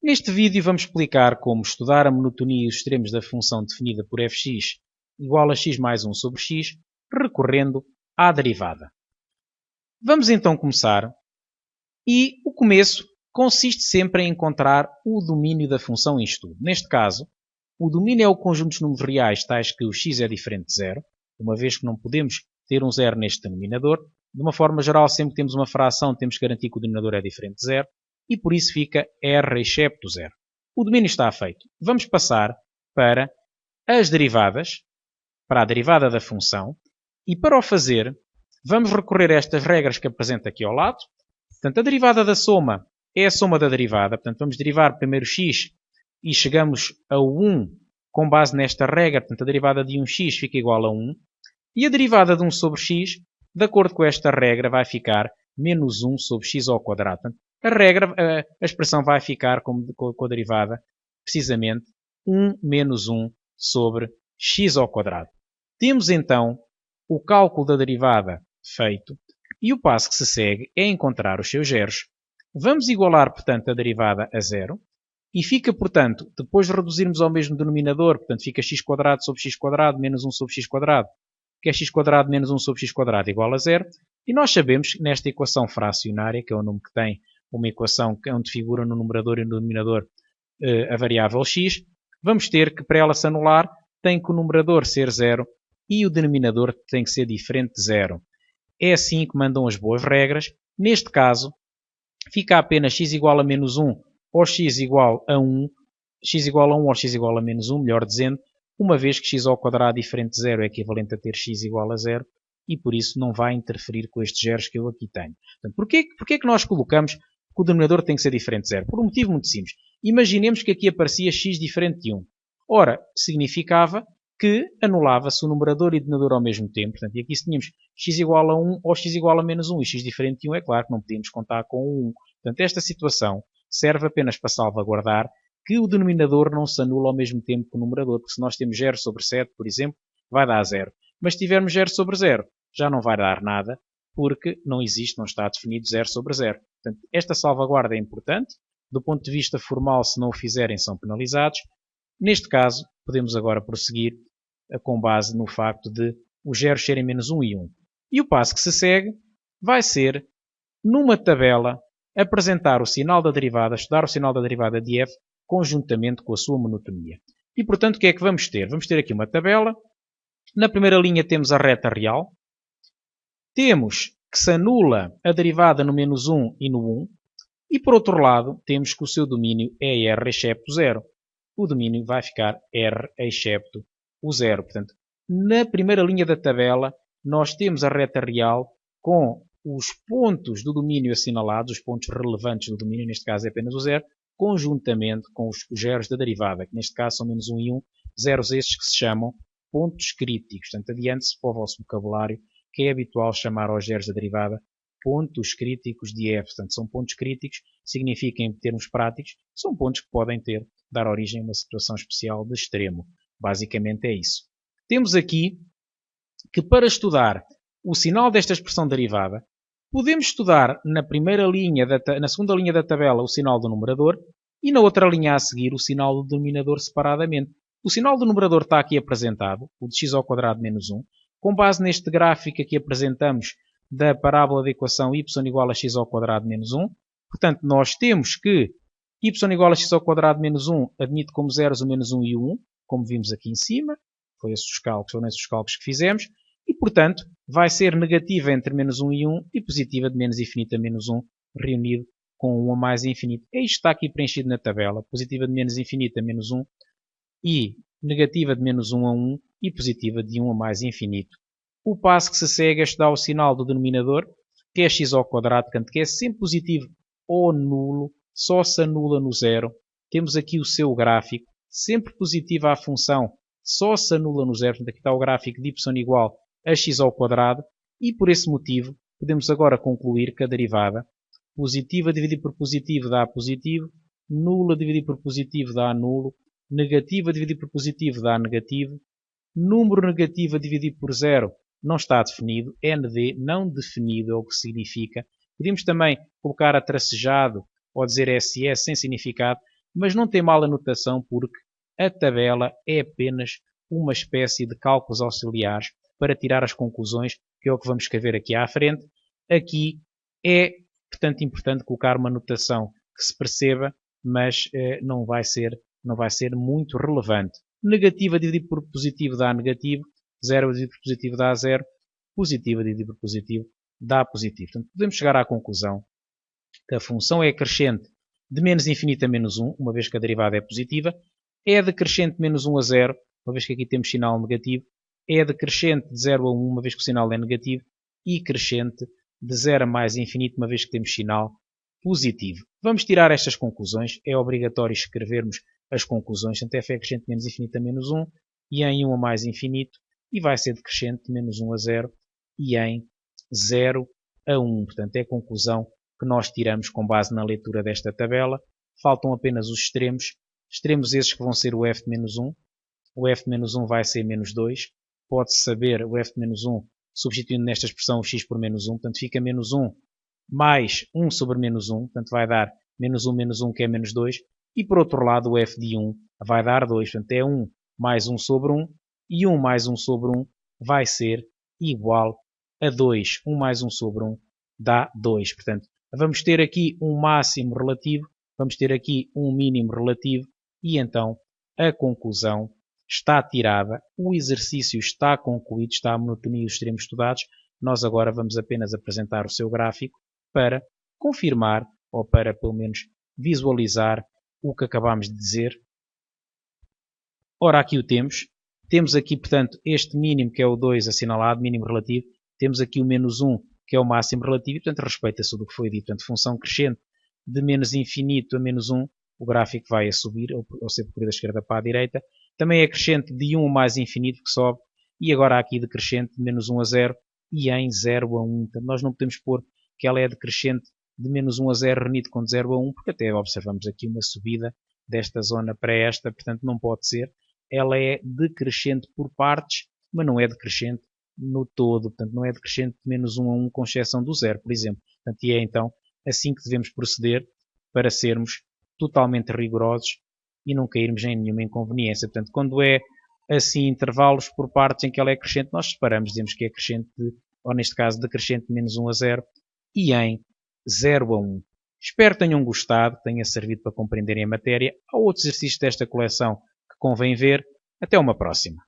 Neste vídeo vamos explicar como estudar a monotonia e os extremos da função definida por fx igual a x mais 1 sobre x, recorrendo à derivada. Vamos então começar, e o começo consiste sempre em encontrar o domínio da função em estudo. Neste caso, o domínio é o conjunto dos números reais tais que o x é diferente de zero, uma vez que não podemos ter um zero neste denominador. De uma forma geral, sempre que temos uma fração, temos que garantir que o denominador é diferente de zero, e por isso fica r excepto zero. O domínio está feito. Vamos passar para as derivadas, para a derivada da função, e para o fazer, vamos recorrer a estas regras que apresento aqui ao lado. Portanto, a derivada da soma é a soma da derivada. Portanto, vamos derivar primeiro x e chegamos a 1 com base nesta regra. Portanto, a derivada de 1x fica igual a 1. E a derivada de 1 sobre x, de acordo com esta regra, vai ficar menos 1 sobre x ao quadrado. Portanto, a expressão vai ficar com a derivada, precisamente, 1 menos 1 sobre x ao quadrado. Temos então o cálculo da derivada feito e o passo que se segue é encontrar os seus zeros. Vamos igualar, portanto, a derivada a zero e fica, portanto, depois de reduzirmos ao mesmo denominador, portanto, fica x quadrado sobre x quadrado menos 1 sobre x quadrado, que é x quadrado menos 1 sobre x quadrado igual a zero. E nós sabemos que nesta equação fracionária, que é o nome que tem uma equação onde figura no numerador e no denominador a variável x, vamos ter que, para ela se anular, tem que o numerador ser zero e o denominador tem que ser diferente de zero. É assim que mandam as boas regras. Neste caso, fica apenas x igual a menos 1 ou x igual a 1, x igual a 1 ou x igual a menos 1, melhor dizendo, uma vez que x ao quadrado diferente de zero é equivalente a ter x igual a zero e por isso não vai interferir com estes zeros que eu aqui tenho. Portanto, porquê que nós colocamos que o denominador tem que ser diferente de zero? Por um motivo muito simples. Imaginemos que aqui aparecia x diferente de 1. Ora, significava que anulava-se o numerador e o denominador ao mesmo tempo. Portanto, e aqui se tínhamos x igual a 1 ou x igual a menos 1 e x diferente de 1, é claro que não podíamos contar com o 1. Portanto, esta situação serve apenas para salvaguardar que o denominador não se anula ao mesmo tempo que o numerador, porque se nós temos 0 sobre 7, por exemplo, vai dar 0. Mas se tivermos 0 sobre 0, já não vai dar nada, porque não existe, não está definido 0 sobre 0. Portanto, esta salvaguarda é importante. Do ponto de vista formal, se não o fizerem, são penalizados. Neste caso, podemos agora prosseguir com base no facto de os zeros serem menos 1 e 1. E o passo que se segue vai ser, numa tabela, apresentar o sinal da derivada, estudar o sinal da derivada de f, conjuntamente com a sua monotonia. E, portanto, o que é que vamos ter? Vamos ter aqui uma tabela. Na primeira linha temos a reta real. Temos que se anula a derivada no menos 1 e no 1. E, por outro lado, temos que o seu domínio é r excepto 0. O domínio vai ficar r excepto o 0. Portanto, na primeira linha da tabela, nós temos a reta real com os pontos do domínio assinalados, os pontos relevantes do domínio, neste caso é apenas o 0, conjuntamente com os zeros da derivada, que neste caso são menos 1 e 1, zeros estes que se chamam pontos críticos. Portanto, adiante-se para o vosso vocabulário, que é habitual chamar aos zeros da derivada pontos críticos de f. Portanto, são pontos críticos, significa em termos práticos, são pontos que podem dar origem a uma situação especial de extremo. Basicamente é isso. Temos aqui que para estudar o sinal desta expressão derivada, podemos estudar na segunda linha da tabela o sinal do numerador e na outra linha a seguir o sinal do denominador separadamente. O sinal do numerador está aqui apresentado, o de x ao quadrado menos 1, com base neste gráfico que apresentamos da parábola da equação y igual a x ao quadrado menos 1. Portanto, nós temos que y igual a x ao quadrado menos 1 admite como zeros o menos 1 e o 1, como vimos aqui em cima. Foram esses os cálculos que fizemos. E, portanto, vai ser negativa entre menos 1 e 1 e positiva de menos infinito a menos 1, reunido com 1 a mais infinito. É isto que está aqui preenchido na tabela. Positiva de menos infinito a menos 1 e negativa de menos 1 a 1 e positiva de 1 a mais infinito. O passo que se segue é estudar o sinal do denominador, que é x ao quadrado, que é sempre positivo ou nulo, só se anula no zero. Temos aqui o seu gráfico, sempre positiva a função, só se anula no zero. Portanto, aqui está o gráfico de y igual a x ao quadrado e por esse motivo podemos agora concluir que a derivada positiva dividido por positivo dá positivo, nula dividido por positivo dá nulo, negativa dividido por positivo dá negativo, número negativo dividido por zero não está definido, ND não definido é o que significa. Podemos também colocar a tracejado ou dizer SS sem significado. mas não tem mal a notação porque a tabela é apenas uma espécie de cálculos auxiliares para tirar as conclusões, que é o que vamos escrever aqui à frente. Aqui é, portanto, importante colocar uma notação que se perceba, mas não vai ser muito relevante. Negativo dividido por positivo dá negativo, 0 dividido por positivo dá 0, positivo dividido por positivo dá positivo. Portanto, podemos chegar à conclusão que a função é crescente de menos infinito a menos 1, uma vez que a derivada é positiva, é decrescente de menos 1 a 0, uma vez que aqui temos sinal negativo, é decrescente de 0 a 1, uma vez que o sinal é negativo, e crescente de 0 a mais infinito, uma vez que temos sinal positivo. Vamos tirar estas conclusões, é obrigatório escrevermos as conclusões, portanto f é crescente de menos infinito a menos 1, e em 1 a mais infinito, e vai ser decrescente de menos 1 a 0, e em 0 a 1. Portanto, é a conclusão que nós tiramos com base na leitura desta tabela. Faltam apenas os extremos. Extremos esses que vão ser o f de menos 1. O f de menos 1 vai ser menos 2. Pode-se saber o f de menos 1 substituindo nesta expressão o x por menos 1. Portanto, fica menos 1 mais 1 sobre menos 1. Portanto, vai dar menos 1, que é menos 2. E, por outro lado, o f de 1 vai dar 2. Portanto, é 1 mais 1 sobre 1. E 1 mais 1 sobre 1 vai ser igual a 2. 1 mais 1 sobre 1 dá 2. Portanto, vamos ter aqui um máximo relativo, vamos ter aqui um mínimo relativo e então a conclusão está tirada, o exercício está concluído, está a monotonia e os extremos estudados. Nós agora vamos apenas apresentar o seu gráfico para confirmar ou para pelo menos visualizar o que acabámos de dizer. Ora, aqui o temos. Temos aqui, portanto, este mínimo que é o 2 assinalado, mínimo relativo. Temos aqui o menos 1, que é o máximo relativo, e, portanto, respeita-se do que foi dito. Portanto, função crescente de menos infinito a menos 1, o gráfico vai a subir, ou ser percorrido da esquerda para a direita. Também é crescente de 1 a mais infinito, que sobe, e agora aqui decrescente de menos 1 a 0, e em 0 a 1. Portanto, nós não podemos pôr que ela é decrescente de menos 1 a 0 reunido com 0 a 1, porque até observamos aqui uma subida desta zona para esta, portanto, não pode ser. Ela é decrescente por partes, mas não é decrescente no todo, portanto não é decrescente de menos 1 a 1 com exceção do 0, por exemplo. Portanto, e é então assim que devemos proceder para sermos totalmente rigorosos e não cairmos em nenhuma inconveniência. Portanto, quando é assim intervalos por partes em que ela é crescente, nós separamos, dizemos que é crescente, ou neste caso decrescente de menos 1 a 0 e em 0 a 1. Espero que tenham gostado, que tenha servido para compreenderem a matéria. Há outros exercícios desta coleção que convém ver. Até uma próxima.